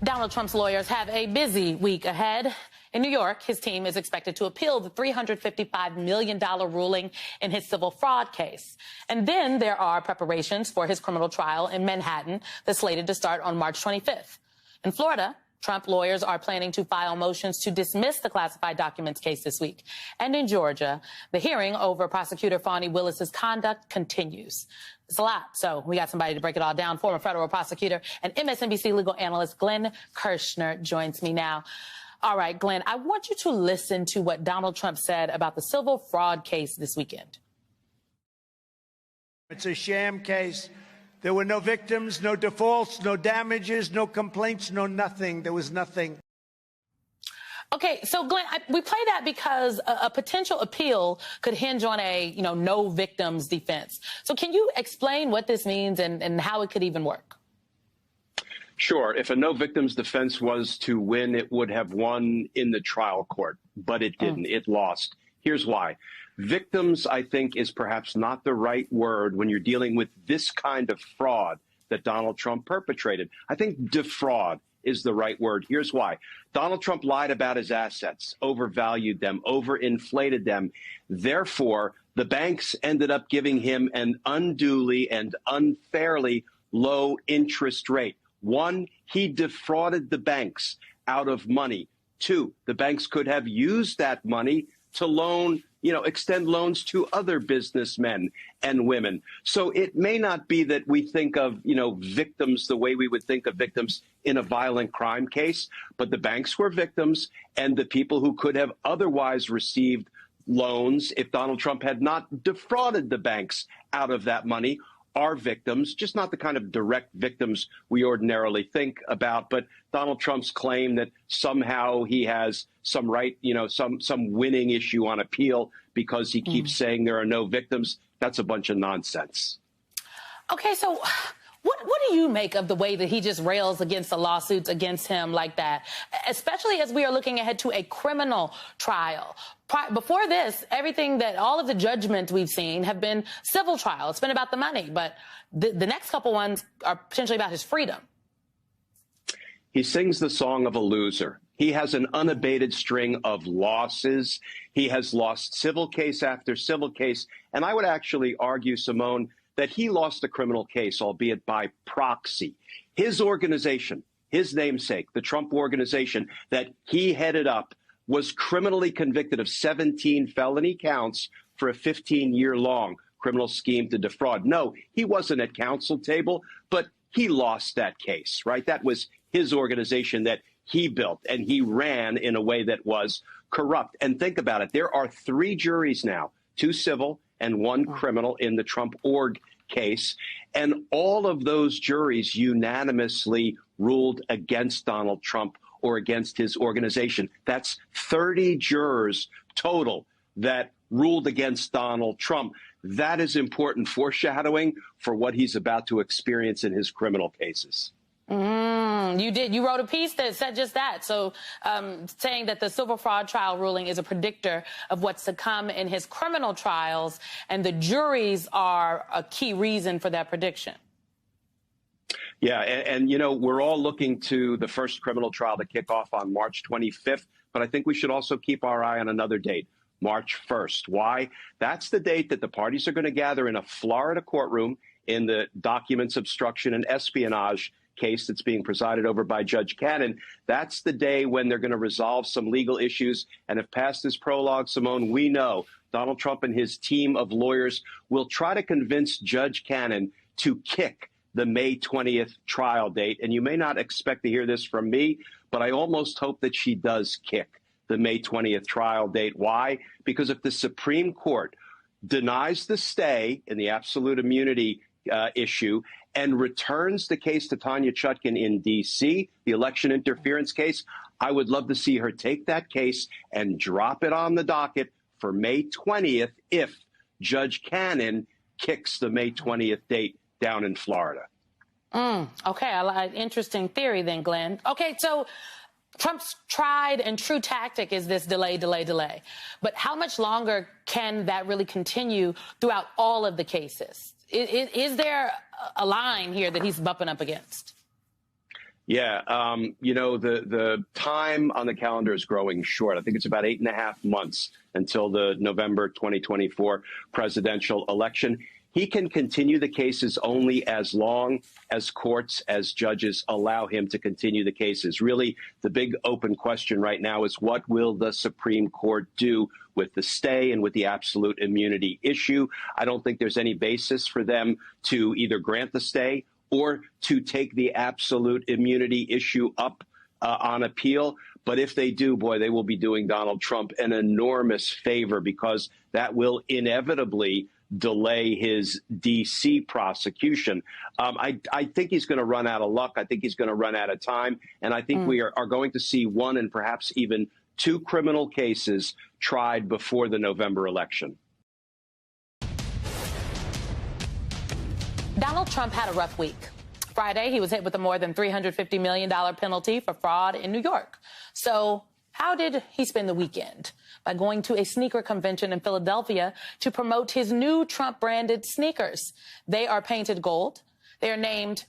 Donald Trump's lawyers have a busy week ahead. In New York, his team is expected to appeal the $355 million ruling in his civil fraud case. And then there are preparations for his criminal trial in Manhattan that's slated to start on March 25th. In Florida, Trump lawyers are planning to file motions to dismiss the classified documents case this week. And in Georgia, the hearing over prosecutor Fani Willis's conduct continues. It's a lot, so we got somebody to break it all down. Former federal prosecutor and MSNBC legal analyst Glenn Kirshner joins me now. All right, Glenn, I want you to listen to what Donald Trump said about the civil fraud case this weekend. It's a sham case. There were no victims, no defaults, no damages, no complaints, no nothing. There was nothing. Okay, so Glenn, we play that because a potential appeal could hinge on a, no victims defense. So can you explain what this means and how it could even work? Sure. If a no victims defense was to win, it would have won in the trial court, but it didn't. It lost. Here's why. Victims, I think, is perhaps not the right word when you're dealing with this kind of fraud that Donald Trump perpetrated. I think defraud is the right word. Here's why. Donald Trump lied about his assets, overvalued them, overinflated them. Therefore, the banks ended up giving him an unduly and unfairly low interest rate. One, he defrauded the banks out of money. Two, the banks could have used that money to loan, extend loans to other businessmen and women. So it may not be that we think of, victims the way we would think of victims in a violent crime case, but the banks were victims, and the people who could have otherwise received loans if Donald Trump had not defrauded the banks out of that money are victims, just not the kind of direct victims we ordinarily think about. But Donald Trump's claim that somehow he has some right, some winning issue on appeal because he keeps saying there are no victims, that's a bunch of nonsense. Okay, so what do you make of the way that he just rails against the lawsuits against him like that, especially as we are looking ahead to a criminal trial? Before this, all of the judgments we've seen have been civil trials. It's been about the money, but the next couple ones are potentially about his freedom. He sings the song of a loser. He has an unabated string of losses. He has lost civil case after civil case. And I would actually argue, Simone, that he lost a criminal case, albeit by proxy. His organization, his namesake, the Trump Organization that he headed up, was criminally convicted of 17 felony counts for a 15-year-long criminal scheme to defraud. No, he wasn't at counsel table, but he lost that case, right? That was his organization that he built, and he ran in a way that was corrupt. And think about it. There are 3 juries now, 2 civil and 1 criminal in the Trump org case. And all of those juries unanimously ruled against Donald Trump or against his organization. That's 30 jurors total that ruled against Donald Trump. That is important foreshadowing for what he's about to experience in his criminal cases. You wrote a piece that said just that. So saying that the civil fraud trial ruling is a predictor of what's to come in his criminal trials, and the juries are a key reason for that prediction. Yeah, and we're all looking to the first criminal trial to kick off on March 25th, but I think we should also keep our eye on another date, March 1st. Why? That's the date that the parties are going to gather in a Florida courtroom in the documents obstruction and espionage case that's being presided over by Judge Cannon. That's the day when they're going to resolve some legal issues. And if past this prologue, Simone, we know Donald Trump and his team of lawyers will try to convince Judge Cannon to kick the May 20th trial date. And you may not expect to hear this from me, but I almost hope that she does kick the May 20th trial date. Why? Because if the Supreme Court denies the stay in the absolute immunity issue and returns the case to Tanya Chutkan in D.C., the election interference case, I would love to see her take that case and drop it on the docket for May 20th if Judge Cannon kicks the May 20th date down in Florida. Okay, interesting theory then, Glenn. Okay, so Trump's tried and true tactic is this delay, delay, delay. But how much longer can that really continue throughout all of the cases? Is there a line here that he's bumping up against? Yeah, the time on the calendar is growing short. I think it's about 8.5 months until the November 2024 presidential election. He can continue the cases only as long as courts, as judges allow him to continue the cases. Really, the big open question right now is what will the Supreme Court do with the stay and with the absolute immunity issue? I don't think there's any basis for them to either grant the stay or to take the absolute immunity issue up on appeal. But if they do, boy, they will be doing Donald Trump an enormous favor, because that will inevitably delay his D.C. prosecution. I think he's going to run out of luck. I think he's going to run out of time. And I think we are going to see one and perhaps even two criminal cases tried before the November election. Donald Trump had a rough week. Friday, he was hit with a more than $350 million penalty for fraud in New York. So how did he spend the weekend? By going to a sneaker convention in Philadelphia to promote his new Trump-branded sneakers. They are painted gold. They are named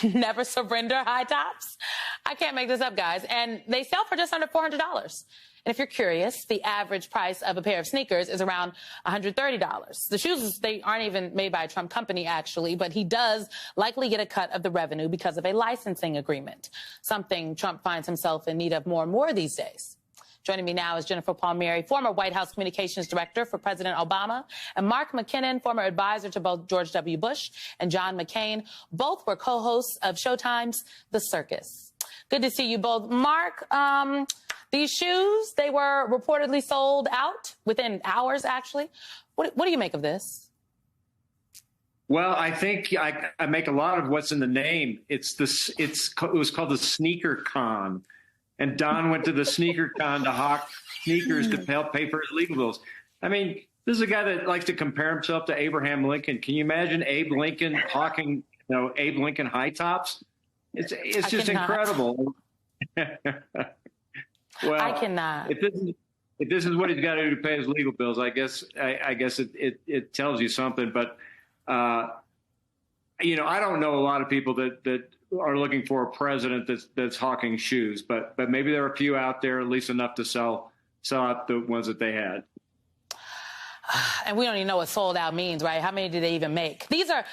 Never Surrender high tops. I can't make this up, guys. And they sell for just under $400. And if you're curious, the average price of a pair of sneakers is around $130. The shoes, they aren't even made by a Trump company, actually, but he does likely get a cut of the revenue because of a licensing agreement, something Trump finds himself in need of more and more these days. Joining me now is Jennifer Palmieri, former White House Communications Director for President Obama, and Mark McKinnon, former advisor to both George W. Bush and John McCain. Both were co-hosts of Showtime's The Circus. Good to see you both. Mark, these shoes, they were reportedly sold out within hours, actually. What do you make of this? Well, I think I make a lot of what's in the name. It was called the Sneaker Con. And Don went to the Sneaker Con to hawk sneakers to help pay for his legal bills. I mean, this is a guy that likes to compare himself to Abraham Lincoln. Can you imagine Abe Lincoln hawking, Abe Lincoln high tops? It's just incredible. Well, I cannot. If this is what he's got to do to pay his legal bills, I guess it tells you something. But I don't know a lot of people that are looking for a president that's hawking shoes, but maybe there are a few out there, at least enough to sell out the ones that they had. And we don't even know what sold out means, right? How many do they even make? These are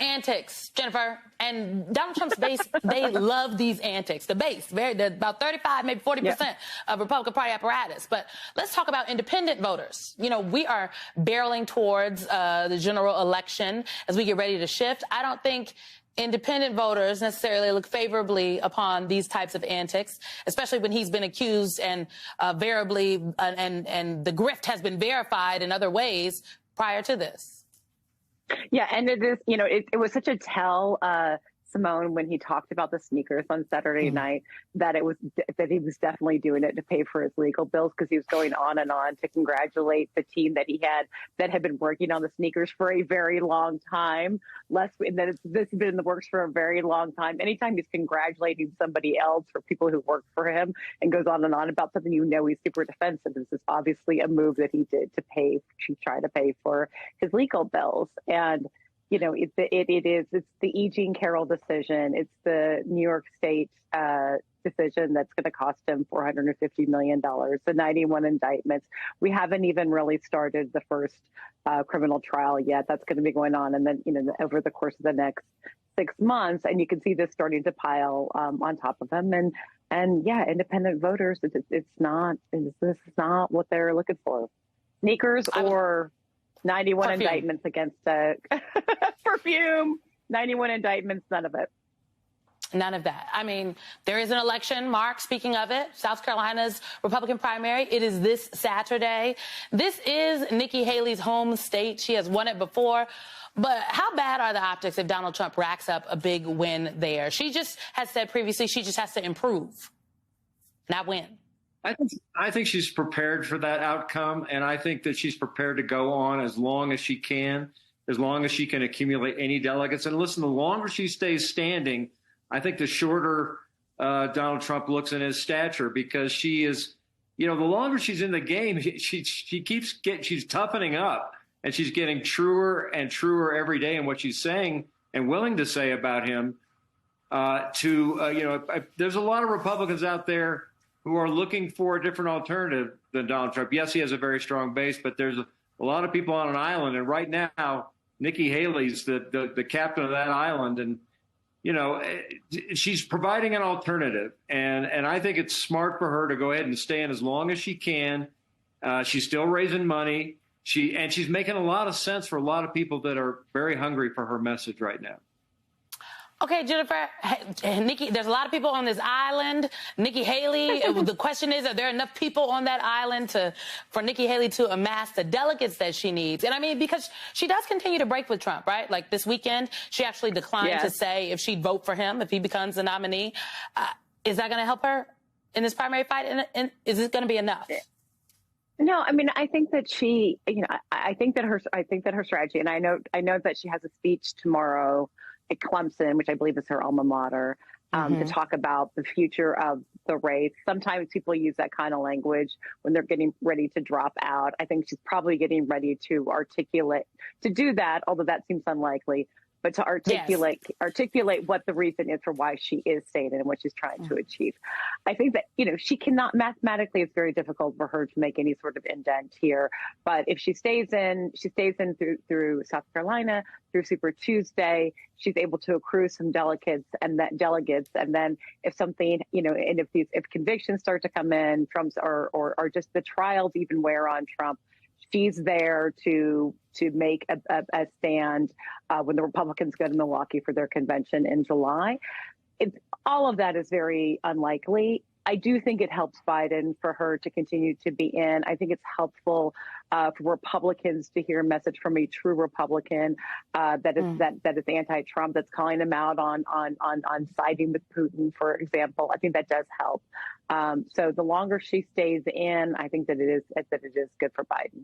antics, Jennifer. And Donald Trump's base, they love these antics. The base, about 35, maybe 40% of Republican Party apparatus. But let's talk about independent voters. We are barreling towards the general election as we get ready to shift. I don't think independent voters necessarily look favorably upon these types of antics, especially when he's been accused and veritably and the grift has been verified in other ways prior to this. Yeah, and it is, it was such a tell, Simone, when he talked about the sneakers on Saturday night, that he was definitely doing it to pay for his legal bills, because he was going on and on to congratulate the team that he had that had been working on the sneakers for a very long time. This has been in the works for a very long time. Anytime he's congratulating somebody else or people who work for him and goes on and on about something, he's super defensive. This is obviously a move that he did to try to pay for his legal bills. And it's the E. Jean Carroll decision. It's the New York State decision that's going to cost him $450 million, the 91 indictments. We haven't even really started the first criminal trial yet. That's going to be going on. And then, over the course of the next 6 months, and you can see this starting to pile on top of him. And yeah, independent voters, this is not what they're looking for. Sneakers or 91 perfume. Indictments against perfume, 91 indictments, none of it. None of that. I mean, there is an election, Mark, speaking of it, South Carolina's Republican primary. It is this Saturday. This is Nikki Haley's home state. She has won it before. But how bad are the optics if Donald Trump racks up a big win there? She just has said previously she just has to improve, not win. I think she's prepared for that outcome, and I think that she's prepared to go on as long as she can accumulate any delegates. And listen, the longer she stays standing, I think the shorter Donald Trump looks in his stature, because she is, the longer she's in the game, she's toughening up, and she's getting truer and truer every day in what she's saying and willing to say about him. There's a lot of Republicans out there who are looking for a different alternative than Donald Trump. Yes, he has a very strong base, but there's a lot of people on an island. And right now, Nikki Haley's the captain of that island. And, she's providing an alternative. And I think it's smart for her to go ahead and stay in as long as she can. She's still raising money. She's making a lot of sense for a lot of people that are very hungry for her message right now. Okay, Jennifer, Nikki, there's a lot of people on this island. Nikki Haley, the question is, are there enough people on that island for Nikki Haley to amass the delegates that she needs? And I mean, because she does continue to break with Trump, right? Like this weekend, she actually declined to say if she'd vote for him if he becomes the nominee. Is that going to help her in this primary fight? And is it going to be enough? No, I mean, I think that I think that her strategy, and I know that she has a speech tomorrow at Clemson, which I believe is her alma mater, to talk about the future of the race. Sometimes people use that kind of language when they're getting ready to drop out. I think she's probably getting ready to do that, although that seems unlikely, but to articulate what the reason is for why she is staying and what she's trying to achieve. I think that, she cannot mathematically, it's very difficult for her to make any sort of indent here. But if she stays in through South Carolina, through Super Tuesday, she's able to accrue some delegates. And then if something, and if convictions start to come in, Trump's or just the trials even wear on Trump, she's there to make a stand when the Republicans go to Milwaukee for their convention in July. All of that is very unlikely. I do think it helps Biden for her to continue to be in. I think it's helpful for Republicans to hear a message from a true Republican that is anti-Trump, that's calling them out on siding with Putin, for example. I think that does help. So the longer she stays in, I think that it is good for Biden.